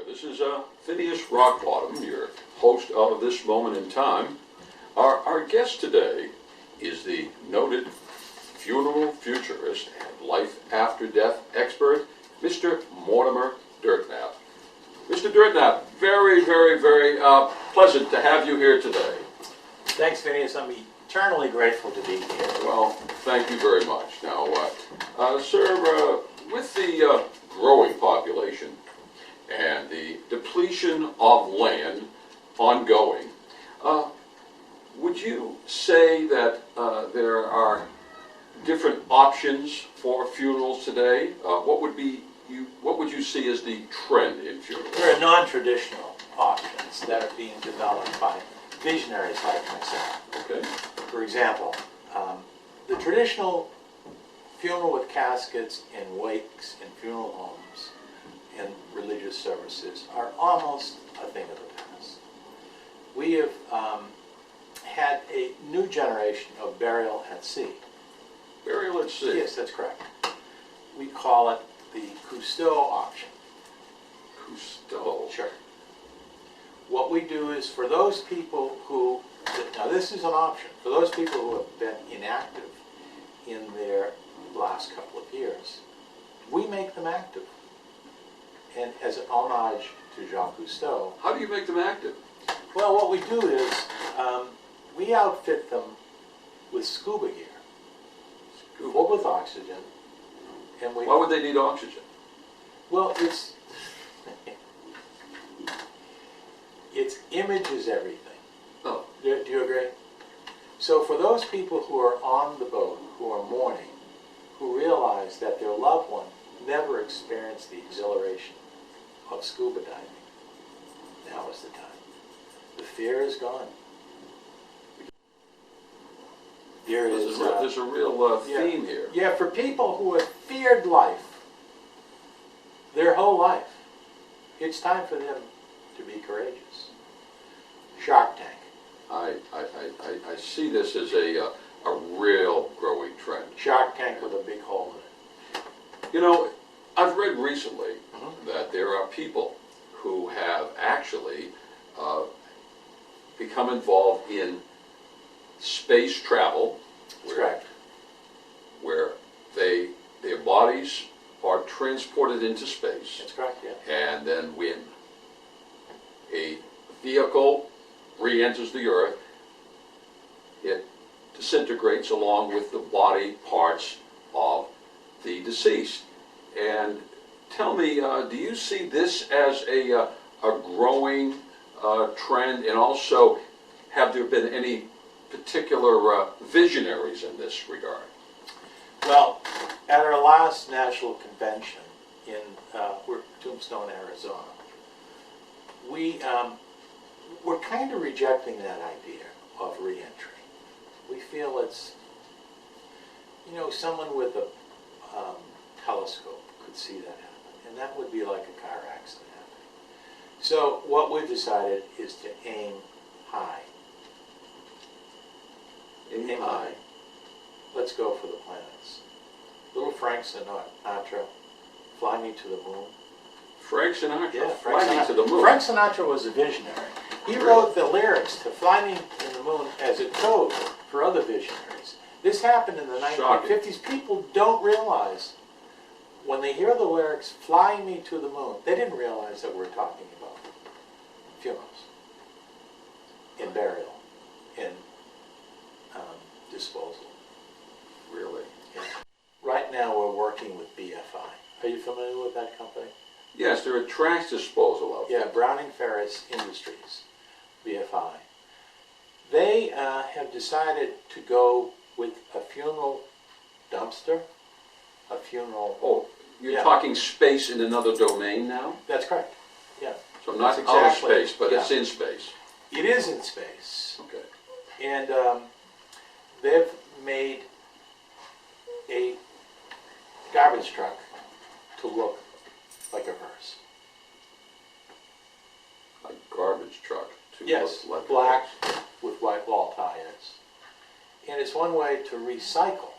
This is Phineas Rockbottom, your host of This Moment in Time. Our guest today is the noted funeral futurist and life after death expert, Mr. Mortimer Dirtknap. Mr. Dirtknap, very, very, very pleasant to have you here today. Thanks, Phineas. I'm eternally grateful to be here. Well, thank you very much. Now, sir, with the growing population and the depletion of land ongoing, would you say that there are different options for funerals today? What would you see as the trend in funerals? There are non-traditional options that are being developed by visionaries like myself. Okay. For example, the traditional funeral with caskets and wakes and funeral homes and religious services are almost a thing of the past. We have had a new generation of burial at sea. Burial at sea? Yes, that's correct. We call it the Cousteau option. Cousteau? Sure. What we do is for those people who, now this is an option, for those people who have been inactive in their last couple of years, we make them active. And as an homage to Jean Cousteau. How do you make them active? Well, what we do is we outfit them with scuba gear, full with oxygen. And we, why would they need oxygen? well, it's images everything. Oh. Do you agree? So for those people who are on the boat, who are mourning, who realize that their loved one never experienced the exhilaration of scuba diving, now is the time. The fear is gone. There's a real theme here. Yeah, for people who have feared life their whole life, it's time for them to be courageous. Shark Tank. I see this as a real growing trend. Shark Tank with a big hole in it. You know, I've read recently that there are people who have actually become involved in space travel. That's correct. Where their bodies are transported into space. That's correct, yeah. And then when a vehicle re-enters the Earth, it disintegrates along with the body parts of the deceased. And tell me, do you see this as a growing trend? And also, have there been any particular visionaries in this regard? Well, at our last national convention in Tombstone, Arizona, we're kind of rejecting that idea of re-entry. We feel it's, someone with a telescope could see that happen, and that would be like a car accident happening. So what we've decided is to aim high. Aim high. Let's go for the planets. Little Frank Sinatra, Fly Me to the Moon. Frank Sinatra? Yeah, Fly Me to the Moon. Frank Sinatra was a visionary. He wrote the lyrics to Fly Me to the Moon as a code for other visionaries. This happened in the 1950s. People don't realize, when they hear the lyrics, Fly Me to the Moon, they didn't realize that we're talking about funerals, and burial, and disposal. Really? Yeah. Right now we're working with BFI. Are you familiar with that company? Yes, they're a trash disposal outfit. Yeah, Browning Ferris Industries, BFI. They have decided to go with a funeral dumpster, a funeral... Oh, you're talking space in another domain now? That's correct, yeah. So not That's outer exactly, space, but it's in space. It is in space. Okay. And they've made a garbage truck to look like a hearse. A garbage truck to Yes, look like black with white wall tires. And it's one way to recycle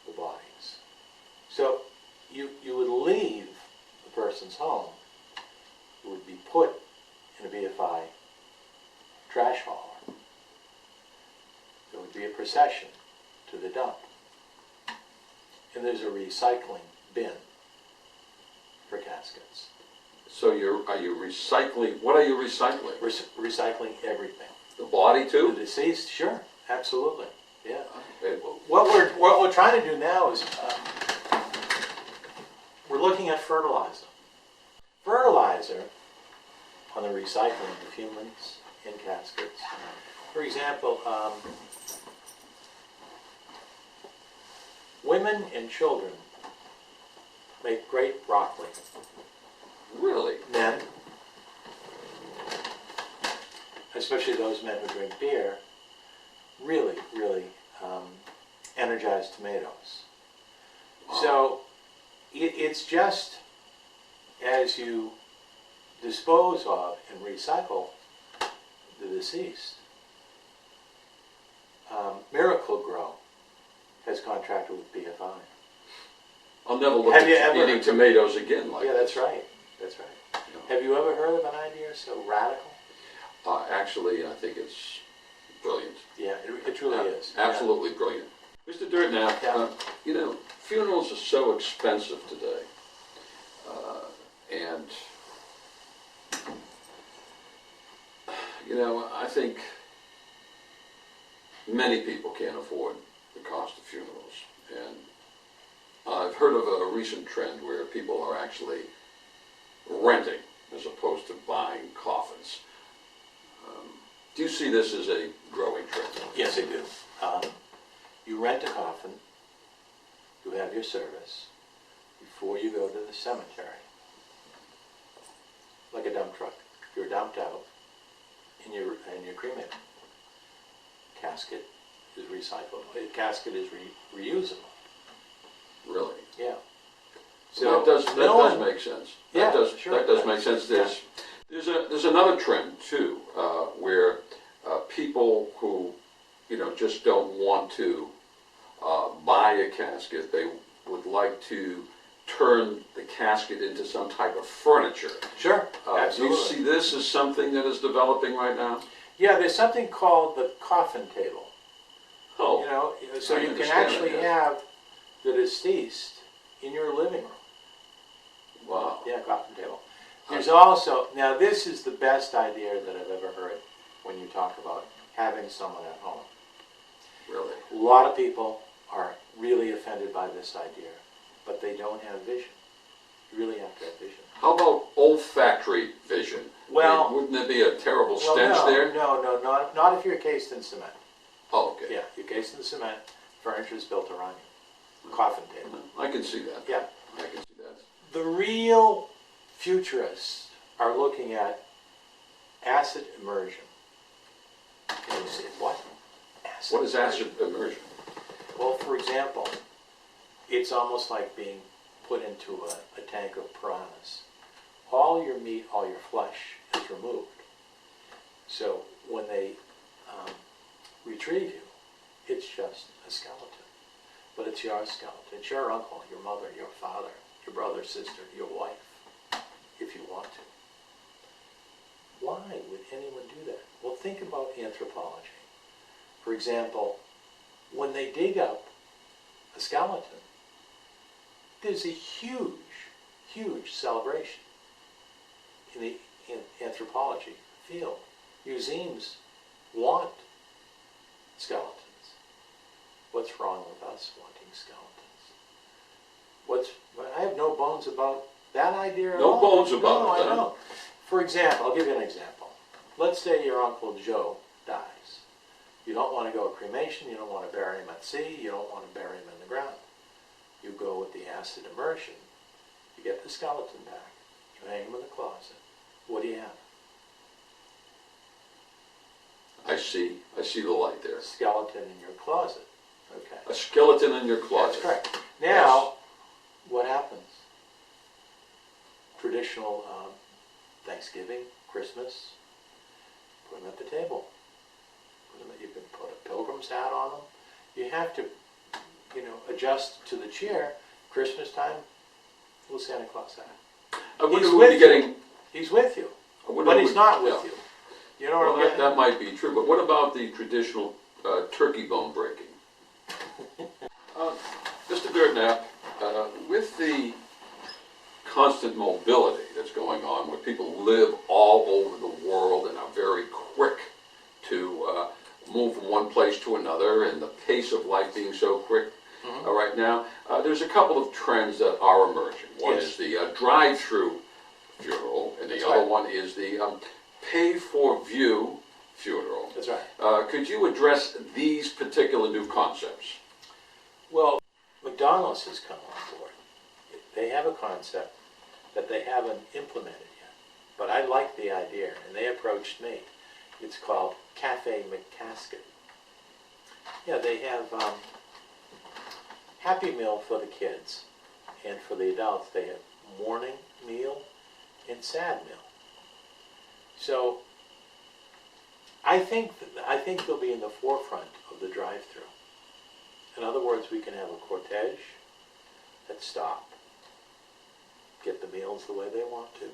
the bodies. So you would leave the person's home would be put in a BFI trash hauler. There would be a procession to the dump. And there's a recycling bin for caskets. So are you recycling, what are you recycling? Recycling everything. The body The too? deceased, sure, absolutely, yeah. Okay. What we're trying to do now is we're looking at fertilizer. Fertilizer on the recycling of humans in caskets. For example, women and children make great broccoli. Really? Men, especially those men who drink beer, really, really energize tomatoes. Wow. So it's just as you dispose of and recycle the deceased. Miracle Grow has contracted with BFI. I'll never look Have you at ever- eating tomatoes again like Yeah, this. that's right. That's right. No. Have you ever heard of an idea so radical? Actually, I think it's brilliant. Yeah, it truly is. Absolutely brilliant. Mr. Dirtnap, Yeah. you know, funerals are so expensive today. And, you know, I think many people can't afford the cost of funerals. And I've heard of a recent trend where people are actually renting as opposed to buying coffins. Do you see this as a growing trend? Yes, I do. You rent a coffin, you have your service before you go to the cemetery. Like a dump truck. You're dumped out and you're cremated. Casket is recyclable. A casket is reusable. Really? Yeah. So that does make sense. Yeah, That does make sense. There's another trend too, where people who, you know, just don't want to buy a casket, they would like to turn the casket into some type of furniture. Sure, Do absolutely. you see this as something that is developing right now? Yeah, there's something called the coffin table. Oh, You know, so I you can understand actually that, yeah. have the deceased in your living room. wow. Yeah, coffin table. There's also, now this is the best idea that I've ever heard when you talk about having someone at home. Really? A lot of people are really offended by this idea, but they don't have vision. You really have to have vision. How about olfactory vision? Well- wouldn't there be a terrible stench there? No, not if you're cased in cement. Oh, okay. Yeah, you're cased in cement, furniture is built around you. Coffin table. I can see that. Yeah. I can see that. The real futurists are looking at acid immersion. And you say, what? Acid What is acid immersion? Well, for example, it's almost like being put into a tank of piranhas. All your meat, all your flesh is removed. So when they retrieve you, it's just a skeleton. But it's your skeleton. It's your uncle, your mother, your father, your brother, sister, your wife, if you want to. Why would anyone do that? Well, think about anthropology. For example, when they dig up a skeleton, there's a huge, huge celebration in the anthropology field. Museums want skeletons. What's wrong with us wanting skeletons? I have no bones about that idea at all. No bones about no, it, I huh? don't. For example, I'll give you an example. Let's say your Uncle Joe dies. You don't want to go cremation, you don't want to bury him at sea, you don't want to bury him in the ground. You go with the acid immersion, you get the skeleton back, you hang him in the closet. What do you have? I see the light there. A skeleton in your closet. Okay. A skeleton in your closet. That's correct. Now, what happens? Traditional Thanksgiving, Christmas, put them at the table. You can put a pilgrim's hat on them. You have to, adjust to the chair. Christmas time, little Santa Claus hat. I wonder He's who would be with getting He's with you, What but I he's would- not yeah. with you. You know what Well, I'm that, getting that at? might be true, but what about the traditional turkey bone breaking? Mr. Dirtnap, with the constant mobility that's going on, where people live all over the world and are very quick to move from one place to another, and the pace of life being so quick right now, there's a couple of trends that are emerging. One Yes. is the drive-through funeral, and the That's other right. one is the pay-for-view funeral. That's right. Could you address these particular new concepts? Well, McDonald's has come on board. They have a concept that they haven't implemented yet, but I like the idea, and they approached me. It's called Cafe McCasket. Yeah, they have Happy Meal for the kids, and for the adults they have morning meal and sad meal. So I think they'll be in the forefront of the drive-through. In other words, we can have a cortege at stop, get the meals the way they want to,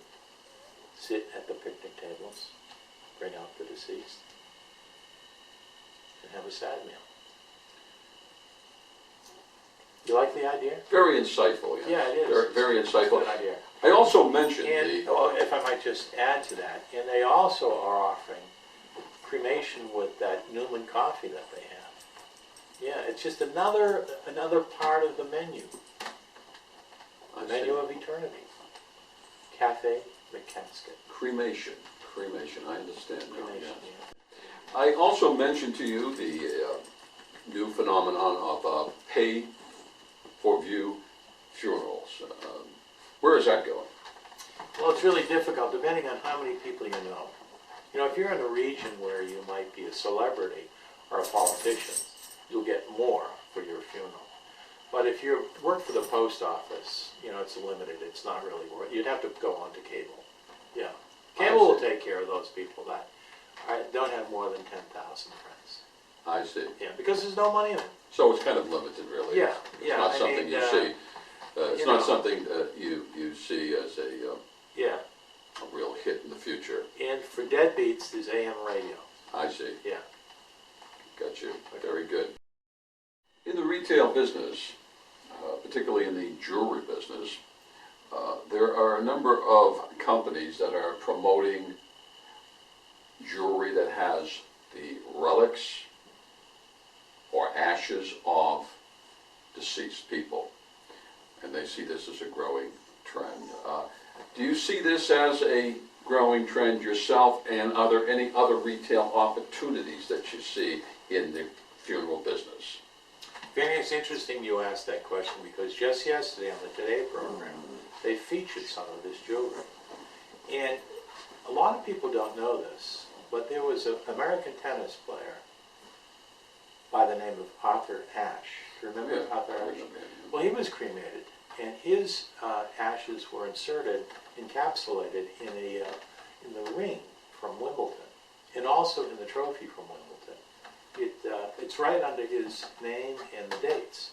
sit at the picnic tables, bring out the deceased, and have a sad meal. You like the idea? Very insightful, yes. Yeah, it is. Very, very It's a insightful. good idea. I also mentioned And if I might just add to that, and they also are offering cremation with that Newman coffee that they have. Yeah, it's just another part of the menu. The menu of eternity. Cafe McCasket. cremation. I understand now, Cremation, yes. yeah. I also mentioned to you the new phenomenon of pay-for-view funerals. Where is that going? Well, it's really difficult depending on how many people you know. You know, if you're in a region where you might be a celebrity or a politician, you'll get more for your funeral. But if you work for the post office, you know, it's limited. It's not really worth it. You'd have to go on to cable. Yeah. Cable will take care of those people that don't have more than 10,000 friends. I see. Yeah, because there's no money in it. So it's kind of limited, really. Yeah, It's yeah, not I something mean, you see. It's you not know. something that you see as Yeah. a real hit in the future. And for deadbeats, there's AM radio. I see. Yeah. Got you. Very good. In the retail business, particularly in the jewelry business, there are a number of companies that are promoting jewelry that has the relics or ashes of deceased people. And they see this as a growing trend. Do you see this as a growing trend yourself, and are there any other retail opportunities that you see in the funeral business? Vinny, it's interesting you asked that question because just yesterday on the Today program, they featured some of this jewelry. And a lot of people don't know this, but there was an American tennis player by the name of Arthur Ashe. Do you remember Arthur I Ashe? remember him. Well, he was cremated, and his ashes were encapsulated in the ring from Wimbledon, and also in the trophy from Wimbledon. It's right under his name and the dates.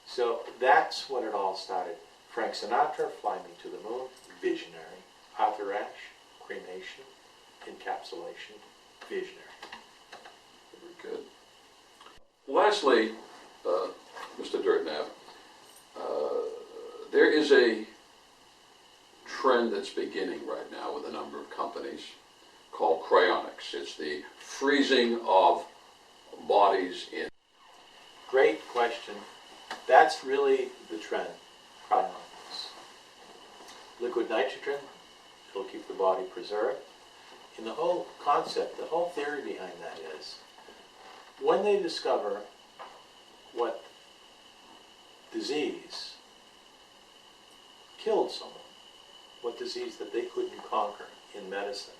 So that's when it all started. Frank Sinatra, Fly Me to the Moon, visionary. Arthur Ashe, cremation, encapsulation, visionary. Very good. Lastly, Mr. Dirtnap, there is a trend that's beginning right now with a number of companies called cryonics. It's the freezing of bodies in. Great question. That's really the trend, cryonics. Liquid nitrogen, it'll keep the body preserved. And the whole concept, the whole theory behind that is, when they discover what disease killed someone, what disease that they couldn't conquer in medicine,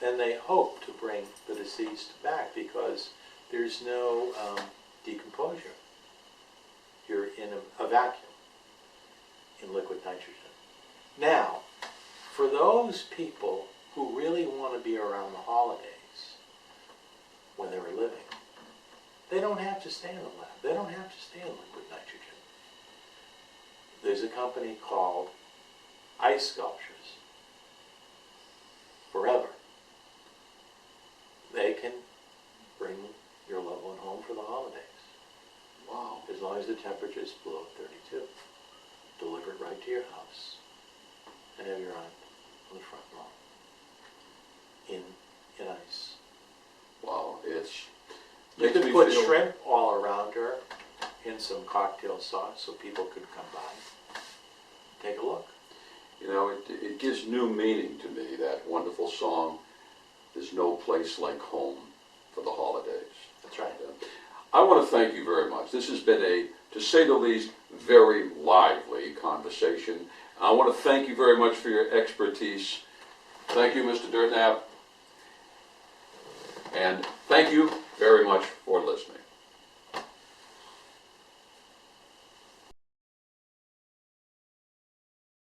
then they hope to bring the deceased back because there's no decomposure. You're in a vacuum in liquid nitrogen. Now, for those people who really want to be around the holidays when they were living, they don't have to stay in the lab. They don't have to stay in liquid nitrogen. There's a company called Ice Sculptures forever, they can bring your loved one home for the holidays. Wow. As long as the temperature is below 32. Delivered right to your house and have your aunt on the front lawn in ice. Wow, it's You makes could me put feel- shrimp all around her in some cocktail sauce so people could come by. Take a look. You know, it gives new meaning to me, that wonderful song, "There's No Place Like Home," for the holidays. That's right. I want to thank you very much. This has been a, to say the least, very lively conversation. I want to thank you very much for your expertise. Thank you, Mr. Dirtknap. And thank you very much for listening.